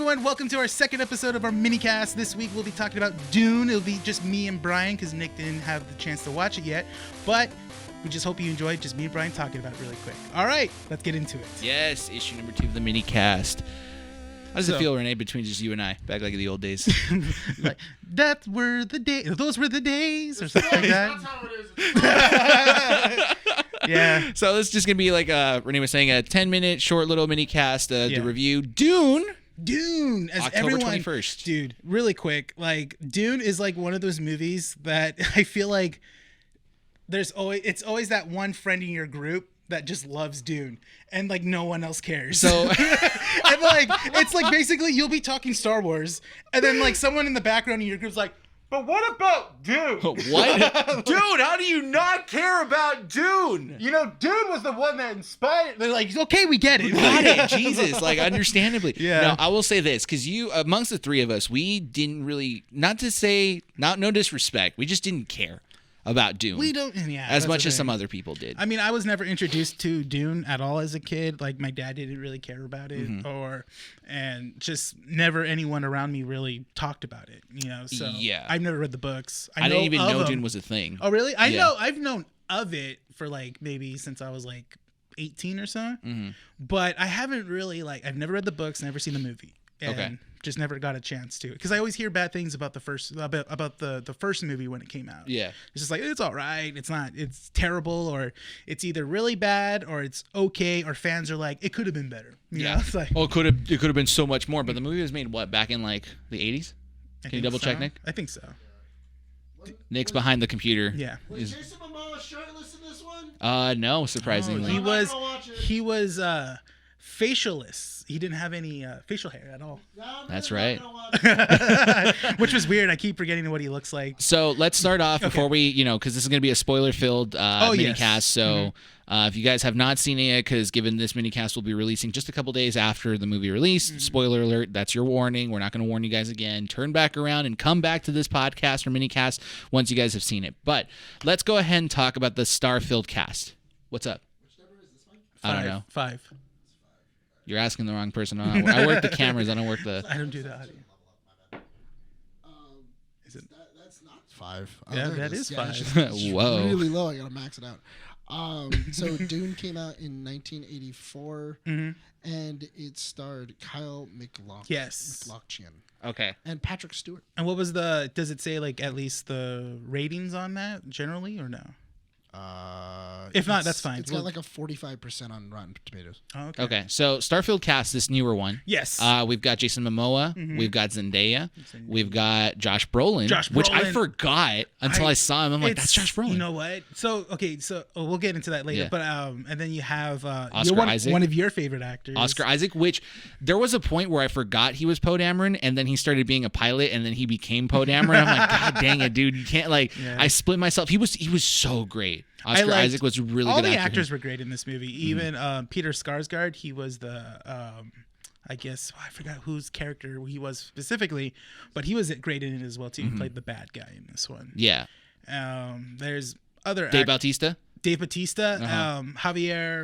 everyone. Welcome to our second episode of our minicast. This week we'll be talking about Dune. It'll be just me and Brian because Nick didn't have the chance to watch it yet. But we just hope you enjoyed just me and Brian talking about it really quick. All right, let's get into it. Yes, issue number 2 of the minicast. How does it feel, Rene, between just you and I, back like in the old days? Like, those were the days, or something like that. That's how it is. Yeah. So this is just going to be like, Rene was saying, a 10-minute short little minicast to review Dune. Dune, as October everyone, 21st. Dude, really quick, like Dune is like one of those movies that I feel like it's always that one friend in your group that just loves Dune and like no one else cares. So and like it's like basically you'll be talking Star Wars and then like someone in the background in your group's like, but what about Dune? What? Dude, how do you not care about Dune? You know, Dune was the one that inspired. They're like, okay, we get it. Got it. Jesus, like understandably. Yeah. Now, I will say this, because you, amongst the three of us, we didn't really, no disrespect, we just didn't care about Dune. We don't, as much as some other people did. I mean, I was never introduced to Dune at all as a kid. Like my dad didn't really care about it, and just never anyone around me really talked about it. You know, so yeah. I've never read the books. I didn't even know Dune was a thing. Oh, really? I've known of it for like maybe since I was like 18 or so. But I haven't really I've never read the books, never seen the movie. And just never got a chance to, because I always hear bad things about the first movie when it came out. Yeah, it's just like it's all right, it's terrible, or it's either really bad or it's okay, or fans are like it could have been better. You know? It's like, well, it could have been so much more. But the movie was made back in like the 80s. Can you double check, Nick? I think so. Nick's behind the computer. Yeah. Was Jason Momoa shirtless in this one? No, surprisingly. He was facialist. He didn't have any facial hair at all. That's right. Which was weird. I keep forgetting what he looks like. So let's start off before we, because this is going to be a spoiler-filled minicast. So if you guys have not seen it yet, because given this minicast will be releasing just a couple days after the movie release, spoiler alert, that's your warning. We're not going to warn you guys again. Turn back around and come back to this podcast or minicast once you guys have seen it. But let's go ahead and talk about the star-filled cast. What's up? Which number is this one? I don't know. 5. You're asking the wrong person. I work the cameras. I don't work the... I don't do the audio. Is it? That's not 5. Oh, Yeah, that is 5. It's Whoa. really low. I gotta max it out. So Dune came out in 1984, and it starred Kyle MacLachlan. Yes. MacLachlan. Okay. And Patrick Stewart. And what was does it say like at least the ratings on that generally or no? If not, that's fine. It's got like a 45% on Rotten Tomatoes. Oh, okay. Okay. So Starfield cast, this newer one. Yes. We've got Jason Momoa. We've got Zendaya. We've got Josh Brolin. Which I forgot until I saw him. I'm like, that's Josh Brolin. You know what? So we'll get into that later. Yeah. But and then you have Oscar Isaac, one of your favorite actors, Oscar Isaac. Which there was a point where I forgot he was Poe Dameron, and then he started being a pilot, and then he became Poe Dameron. I'm like, God dang it, dude! You can't I split myself. He was so great. Oscar Isaac was really good. All the actors were great in this movie. Even Peter Skarsgård, he was the I guess I forgot whose character he was specifically, but he was great in it as well too. He played the bad guy in this one. Yeah. There's other Dave Bautista. Javier,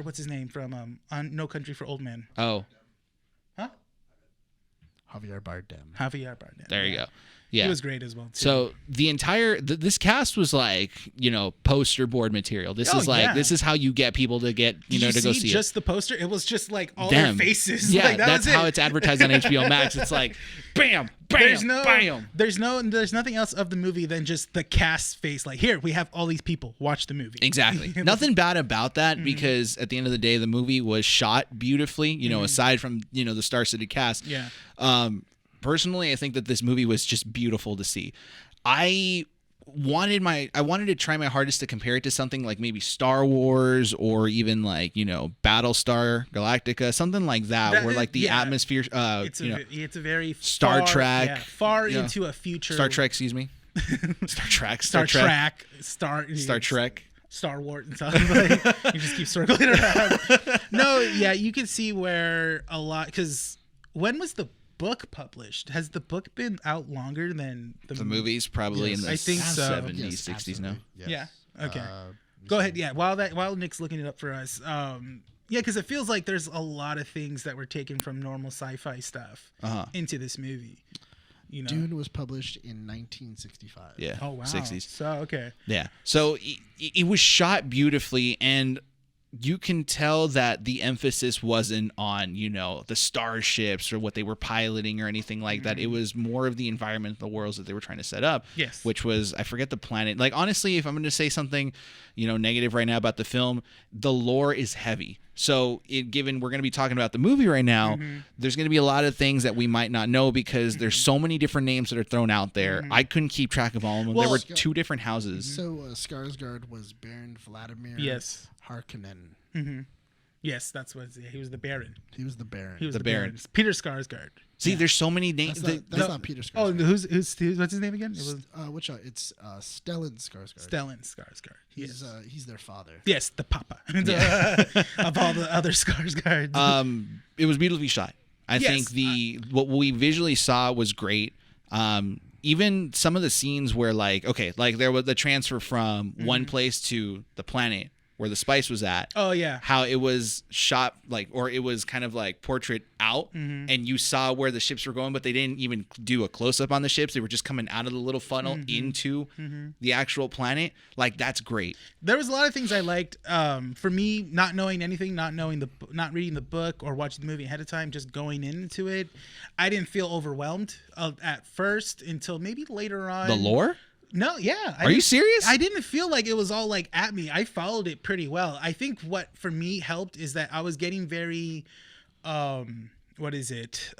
what's his name from No Country for Old Men? Oh. Huh? Javier Bardem. There you go. Yeah. He was great as well too. So the entire this cast was like, poster board material. This is how you get people to get, to go see it. Just the poster? It was just like all their faces. Yeah, like, that's how it's advertised on HBO Max. It's like bam, bam, bam. There's nothing else of the movie than just the cast's face. Like, here, we have all these people. Watch the movie. Exactly. Nothing bad about that because at the end of the day, the movie was shot beautifully, aside from, the star-studded cast. Yeah. Personally, I think that this movie was just beautiful to see. I wanted to try my hardest to compare it to something like maybe Star Wars or even like, Battlestar Galactica, something like that where like the atmosphere, it's a very Star Trek, far into a future. Star Trek, excuse me. Star Trek. Star Wars and stuff. You just keep circling around. No, yeah, you can see where a lot, because when was the book published? Has the book been out longer than the movies? Probably in the I think so. 70s, Yes, 60s now. Yes. Yeah. Okay. Go ahead. Yeah. While Nick's looking it up for us, Yeah, because it feels like there's a lot of things that were taken from normal sci-fi stuff into this movie. You know? Dune was published in 1965. Yeah. Oh wow. 60s. So okay. Yeah. So it was shot beautifully, and you can tell that the emphasis wasn't on, you know, the starships or what they were piloting or anything like that. It was more of the environment, the worlds that they were trying to set up. Yes. Which was, I forget the planet. Like, honestly, if I'm going to say something, you know, negative right now about the film, the lore is heavy. So given we're going to be talking about the movie right now, there's going to be a lot of things that we might not know because there's so many different names that are thrown out there. I couldn't keep track of all of them. Well, there were 2 different houses. So Skarsgård was Baron Vladimir Harkonnen. Mm-hmm. Yes, that's what he was. The Baron. He was the Baron. He was The the Baron. Baron. Peter Skarsgård. See, there's so many names. That's not Peter Skarsgård. Oh, who's what's his name again? It was Which it's Stellan Skarsgård. Stellan Skarsgård. He's their father. Yes, the papa of all the other Skarsgårds. It was beautifully shot. I think what we visually saw was great. Even some of the scenes where like there was the transfer from one place to the planet where the spice was at. Oh yeah. How it was shot or it was kind of like portrait out and you saw where the ships were going, but they didn't even do a close up on the ships. They were just coming out of the little funnel into the actual planet. Like, that's great. There was a lot of things I liked. For me, not knowing anything, not reading the book or watching the movie ahead of time, just going into it, I didn't feel overwhelmed at first until maybe later on. The lore? No, yeah. Are you serious? I didn't feel like it was all like at me. I followed it pretty well. I think what for me helped is that I was getting very, what is it?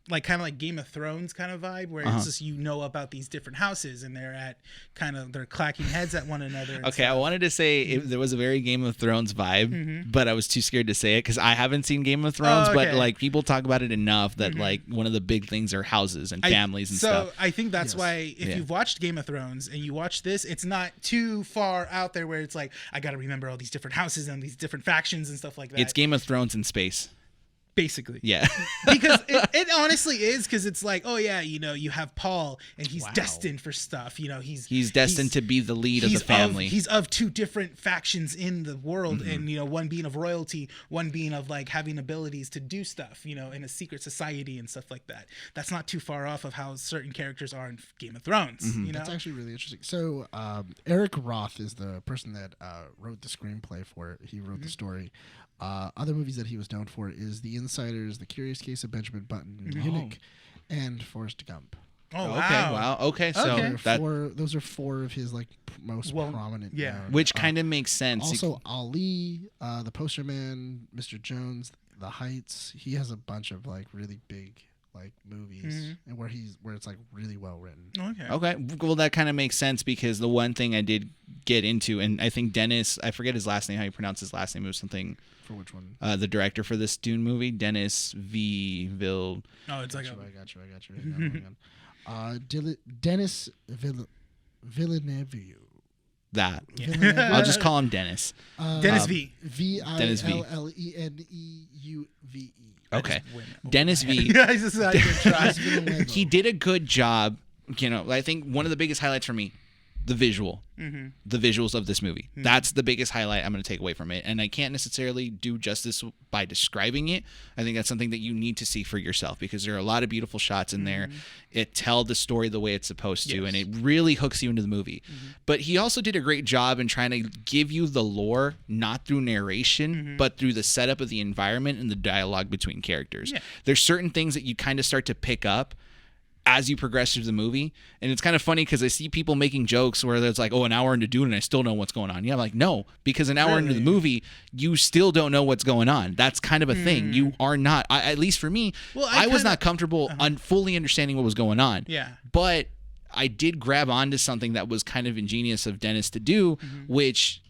Like kind of like Game of Thrones kind of vibe where it's just, about these different houses and they're clacking heads at one another. Okay, stuff. I wanted to say there was a very Game of Thrones vibe, but I was too scared to say it because I haven't seen Game of Thrones, but like people talk about it enough that like one of the big things are houses and families and stuff. So I think that's why if you've watched Game of Thrones and you watch this, it's not too far out there where it's like, I got to remember all these different houses and these different factions and stuff like that. It's Game of Thrones in space. Basically. Yeah. Because it honestly is, because it's like, oh yeah, you have Paul and he's destined for stuff. He's destined to be the lead of the family. He's of 2 different factions in the world, and one being of royalty, one being of like having abilities to do stuff, in a secret society and stuff like that. That's not too far off of how certain characters are in Game of Thrones. That's actually really interesting. So Eric Roth is the person that wrote the screenplay for it. He wrote the story. Other movies that he was known for is The Insiders, The Curious Case of Benjamin Button, Munich, and Forrest Gump. Oh, wow. Okay, so those are 4 of his like most prominent. Yeah, which kind of makes sense. Also, Ali, The Posterman, Mr. Jones, The Heights. He has a bunch of like really big like movies and where it's like really well written. Okay. Well, that kind of makes sense because the one thing I did get into, and I think Dennis, I forget his last name, how you pronounce his last name, it was something. For which one? The director for this Dune movie, Denis Villeneuve. Oh, it's like I got you. Denis Villeneuve. That. Yeah. I'll just call him Dennis. Dennis V. Villeneuve. Okay. Dennis V. He did a good job. I think one of the biggest highlights for me, the visuals of this movie. That's the biggest highlight I'm going to take away from it. And I can't necessarily do justice by describing it. I think that's something that you need to see for yourself because there are a lot of beautiful shots in there. It tells the story the way it's supposed to, and it really hooks you into the movie. But he also did a great job in trying to give you the lore, not through narration, but through the setup of the environment and the dialogue between characters. Yeah. There's certain things that you kind of start to pick up as you progress through the movie. And it's kind of funny because I see people making jokes where it's like, oh, an hour into Dune and I still know what's going on. Yeah, I'm like, no, because an hour into the movie, you still don't know what's going on. That's kind of a thing. You are not, at least for me, I was not comfortable fully understanding what was going on. Yeah. But I did grab onto something that was kind of ingenious of Dennis to do, which,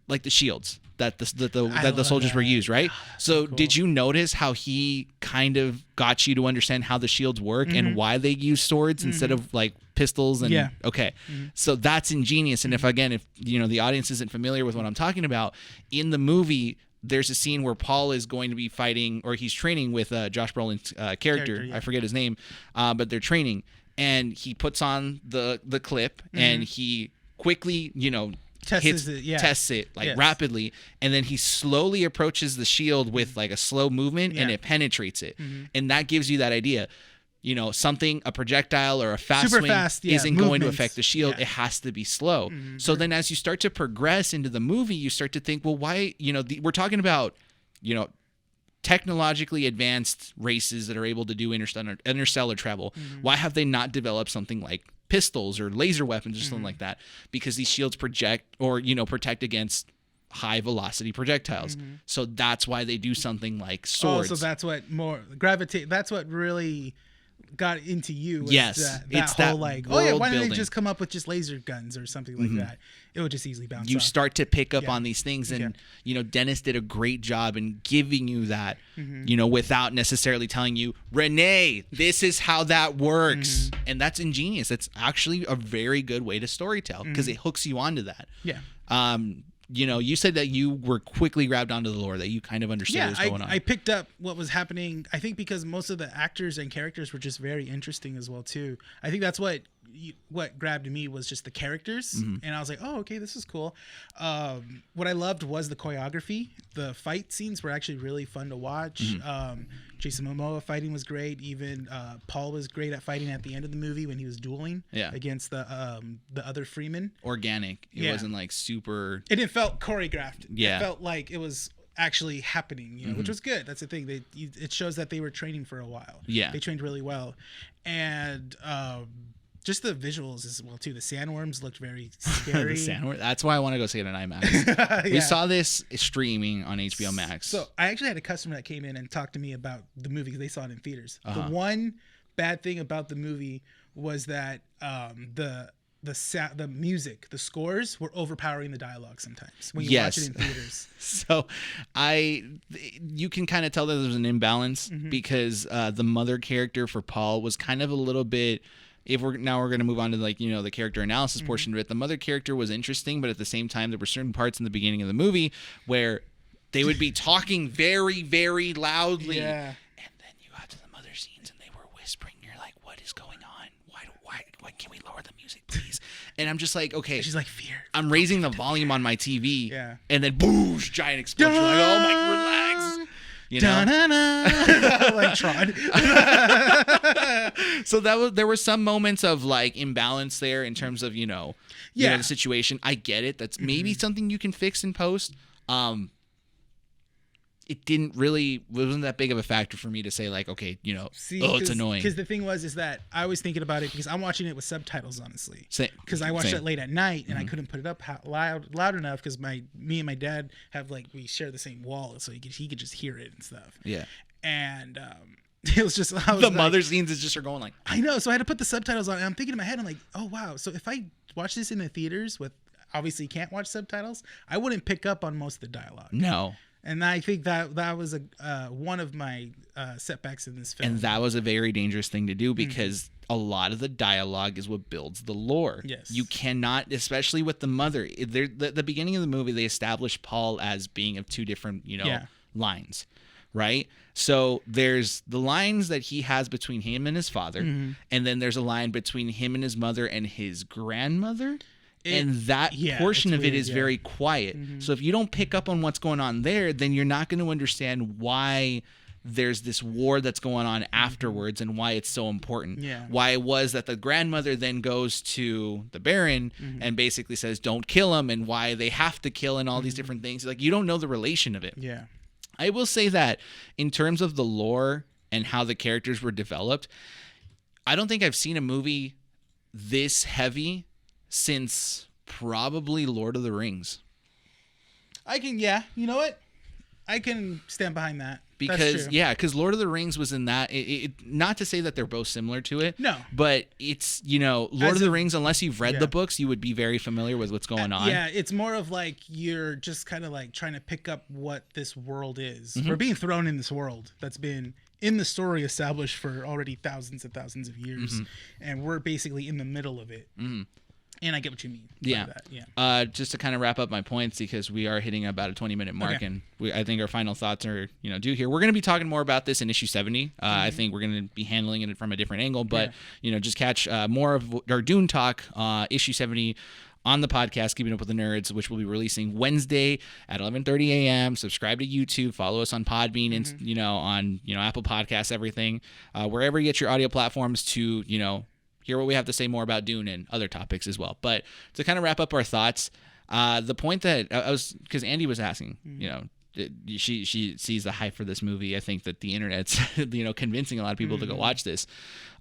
like the shields that the soldiers were used, right? So cool. Did you notice how he kind of got you to understand how the shields work and why they use swords instead of like pistols? And okay, so that's ingenious. And if the audience isn't familiar with what I'm talking about, in the movie there's a scene where Paul is going to be fighting, or he's training with Josh Brolin's character. I forget his name, but they're training, and he puts on the clip and he quickly, tests it like rapidly, and then he slowly approaches the shield with like a slow movement, and it penetrates it, and that gives you that idea. You know, a projectile or a fast swing isn't going to affect the shield. It has to be slow. So then as you start to progress into the movie, you start to think, well, why, you know, we're talking about, you know, technologically advanced races that are able to do interstellar travel. Why have they not developed something like pistols or laser weapons or something like that? Because these shields project or, you know, protect against high velocity projectiles. So that's why they do something like swords. So that's what that's what really got into you. It's whole that why didn't they just come up with just laser guns or something like that? It would just easily bounce. You start to pick up on these things, and you know, Dennis did a great job in giving you that, you know, without necessarily telling you, Rene, this is how that works, and that's ingenious. That's actually a very good way to storytell because it hooks you onto that. You know, you said that you were quickly grabbed onto the lore, that you kind of understood what was going on. I picked up what was happening, I think because most of the actors and characters were just very interesting as well, too. I think that's what grabbed me was just the characters. And I was like, oh, okay, this is cool. What I loved was the choreography. The fight scenes were actually really fun to watch. Jason Momoa fighting was great. Even Paul was great at fighting at the end of the movie when he was dueling against the other Freeman. Organic. It wasn't like super. And it felt choreographed. It felt like it was actually happening, you know, which was good. That's the thing. It shows that they were training for a while. They trained really well. And just the visuals as well too. The sandworms looked very scary. That's why I want to go see it in IMAX. We saw this streaming on HBO Max. So I actually had a customer that came in and talked to me about the movie because they saw it in theaters. The one bad thing about the movie was that the music, the scores were overpowering the dialogue sometimes when you watch it in theaters. So you can kind of tell that there's an imbalance because the mother character for Paul was kind of a little bit. We're going to move on to, like, you know, the character analysis portion of it. The mother character was interesting, but at the same time, there were certain parts in the beginning of the movie where they would be talking very, very loudly. And then you got to the mother scenes and they were whispering. You're like, what is going on? Why can't we lower the music, please? And I'm just like, okay. She's like, fear. I'm raising the volume on my TV. And then boosh, giant explosion. Like, oh my, relax. You know? Like Tron. So there were some moments of like imbalance there in terms of, you know, the situation. I get it. That's maybe something you can fix in post. It wasn't that big of a factor for me to say like, okay, you know, it's annoying. Because the thing is that I was thinking about it because I'm watching it with subtitles, honestly. Because I watched it late at night and I couldn't put it up loud enough because me and my dad we share the same wall, so he could just hear it and stuff. And it was just the mother scenes is just are going like, I know. So I had to put the subtitles on, and I'm thinking in my head, I'm like, oh wow. So if I watch this in the theaters with obviously can't watch subtitles, I wouldn't pick up on most of the dialogue. No. And I think that was one of my setbacks in this film. And that was a very dangerous thing to do because a lot of the dialogue is what builds the lore. You cannot, especially with the mother. The beginning of the movie, they established Paul as being of two different, you know, lines, right? So there's the lines that he has between him and his father, and then there's a line between him and his mother and his grandmother. And that portion of it is very quiet. So if you don't pick up on what's going on there, then you're not going to understand why there's this war that's going on afterwards and why it's so important. Why it was that the grandmother then goes to the Baron and basically says, don't kill him, and why they have to kill and all these different things. Like, you don't know the relation of it. I will say that in terms of the lore and how the characters were developed, I don't think I've seen a movie this heavy since probably Lord of the Rings. You know what? I can stand behind that. Because Lord of the Rings was in that. Not to say that they're both similar to it. No. But it's, you know, Lord of the Rings, unless you've read the books, you would be very familiar with what's going on. Yeah, it's more of like you're just kind of like trying to pick up what this world is. We're being thrown in this world that's been in the story established for already thousands and thousands of years. And we're basically in the middle of it. And I get what you mean. Just to kind of wrap up my points, because we are hitting about a 20-minute mark, and I think our final thoughts are, you know, due here. We're going to be talking more about this in issue 70. I think we're going to be handling it from a different angle, but you know, just catch more of our Dune talk, issue 70 on the podcast, Keeping Up with the Nerds, which will be releasing Wednesday at 11:30 a.m. Subscribe to YouTube, follow us on Podbean, and on Apple Podcasts, everything, wherever you get your audio platforms to hear what we have to say more about Dune and other topics as well. But to kind of wrap up our thoughts, the point that because Andy was asking, she sees the hype for this movie. I think that the internet's convincing a lot of people to go watch this.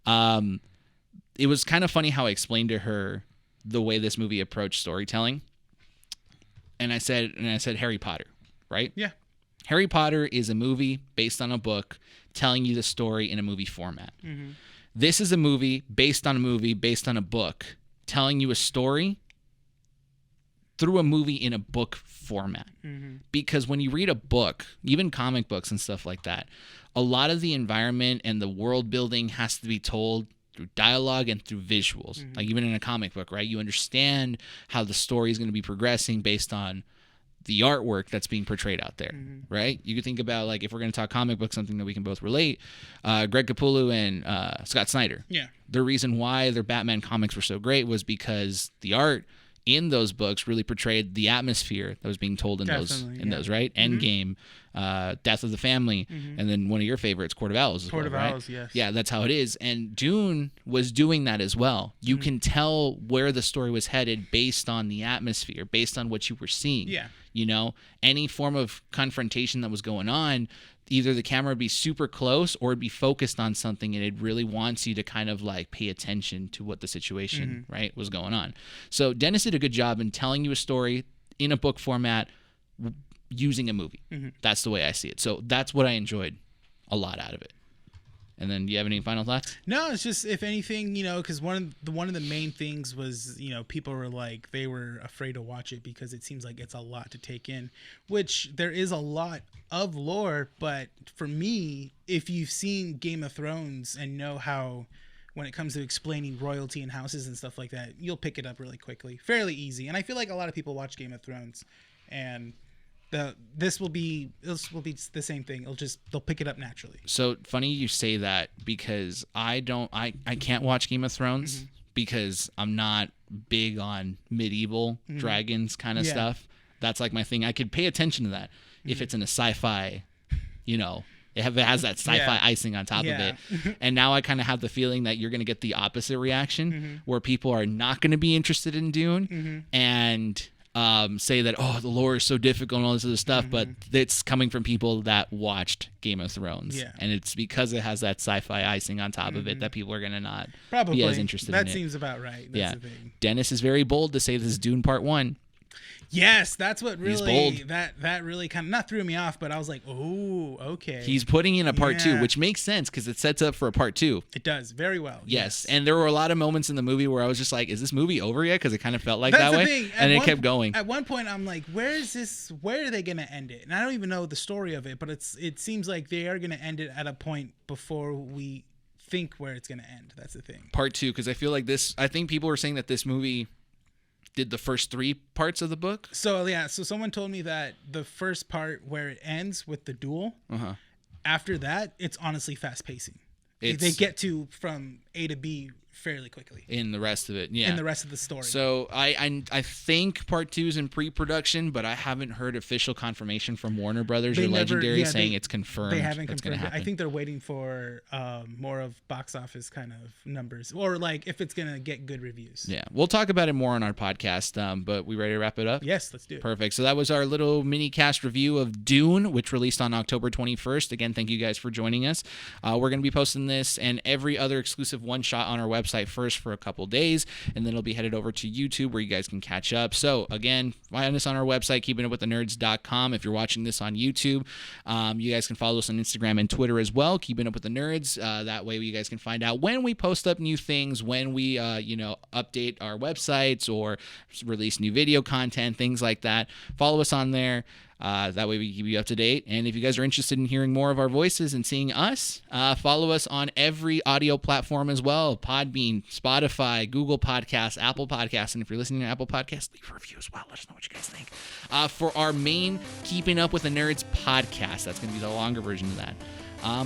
It was kind of funny how I explained to her the way this movie approached storytelling. And I said Harry Potter, right? Yeah. Harry Potter is a movie based on a book telling you the story in a movie format. Mm-hmm. This is a movie based on a book telling you a story through a movie in a book format. Mm-hmm. Because when you read a book, even comic books and stuff like that, a lot of the environment and the world building has to be told through dialogue and through visuals. Mm-hmm. Like even in a comic book, right? You understand how the story is going to be progressing based on the artwork that's being portrayed out there, right? You could think about, like, if we're going to talk comic books, something that we can both relate, Greg Capullo and Scott Snyder. Yeah. The reason why their Batman comics were so great was because the art in those books really portrayed the atmosphere that was being told in those, right? Endgame, Death of the Family, and then one of your favorites, Court of Owls. Court of Owls, yes. Yeah, that's how it is. And Dune was doing that as well. You can tell where the story was headed based on the atmosphere, based on what you were seeing. Yeah. Any form of confrontation that was going on, either the camera would be super close or it'd be focused on something, and it really wants you to kind of like pay attention to what the situation, right, was going on. So Dennis did a good job in telling you a story in a book format using a movie. That's the way I see it. So that's what I enjoyed a lot out of it. And then, do you have any final thoughts? No, it's just, if anything, because one of the main things was, people were like, they were afraid to watch it because it seems like it's a lot to take in, which there is a lot of lore. But for me, if you've seen Game of Thrones and know how, when it comes to explaining royalty and houses and stuff like that, you'll pick it up really quickly, fairly easy. And I feel like a lot of people watch Game of Thrones, and this will be the same thing. They'll pick it up naturally. So funny you say that, because I can't watch Game of Thrones because I'm not big on medieval dragons kind of stuff. That's like my thing. I could pay attention to that if it's in a sci-fi, if it has that sci-fi icing on top of it. And now I kind of have the feeling that you're going to get the opposite reaction, where people are not going to be interested in Dune and say that, the lore is so difficult and all this other stuff, but it's coming from people that watched Game of Thrones. Yeah. And it's because it has that sci-fi icing on top of it that people are going to not be as interested in it. That seems about right. That's the thing. Dennis is very bold to say this is Dune Part 1. Yes, that's what really that really kind of not threw me off, but I was like, oh, okay. He's putting in a part 2, which makes sense because it sets up for a part 2. It does very well. Yes, and there were a lot of moments in the movie where I was just like, is this movie over yet? Because it kind of felt like that way, and it kept going. At one point, I'm like, where is this? Where are they going to end it? And I don't even know the story of it, but it seems like they are going to end it at a point before we think where it's going to end. That's the thing. Part 2, because I feel like this. I think people were saying that this movie did the first 3 parts of the book. So someone told me that the first part where it ends with the duel, after that, it's honestly fast pacing. They get to from A to B fairly quickly. In the rest of it, in the rest of the story. So I think part 2 is in pre-production, but I haven't heard official confirmation from Warner Brothers or Legendary saying it's confirmed. They haven't confirmed it. I think they're waiting for more of box office kind of numbers, or like if it's gonna get good reviews. Yeah, we'll talk about it more on our podcast. But we ready to wrap it up? Yes, let's do it. Perfect. So that was our little mini cast review of Dune, which released on October 21st. Again, thank you guys for joining us. We're gonna be posting this and every other exclusive one shot on our website first for a couple days, and then it'll be headed over to YouTube where you guys can catch up. So again, find us on our website, keepingupwiththenerds.com. If you're watching this on YouTube, you guys can follow us on Instagram and Twitter as well, Keeping Up with the Nerds. That way you guys can find out when we post up new things, when we update our websites or release new video content, things like that. Follow us on there. That way we keep you up to date. And if you guys are interested in hearing more of our voices and seeing us, follow us on every audio platform as well. Podbean, Spotify, Google Podcasts, Apple Podcasts. And if you're listening to Apple Podcasts, leave a review as well. Let us know what you guys think. For our main Keeping Up with the Nerds podcast, that's going to be the longer version of that.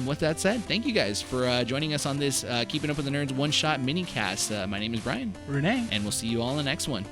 With that said, thank you guys for joining us on this Keeping Up with the Nerds one-shot mini cast. My name is Brian. Rene. And we'll see you all in the next one.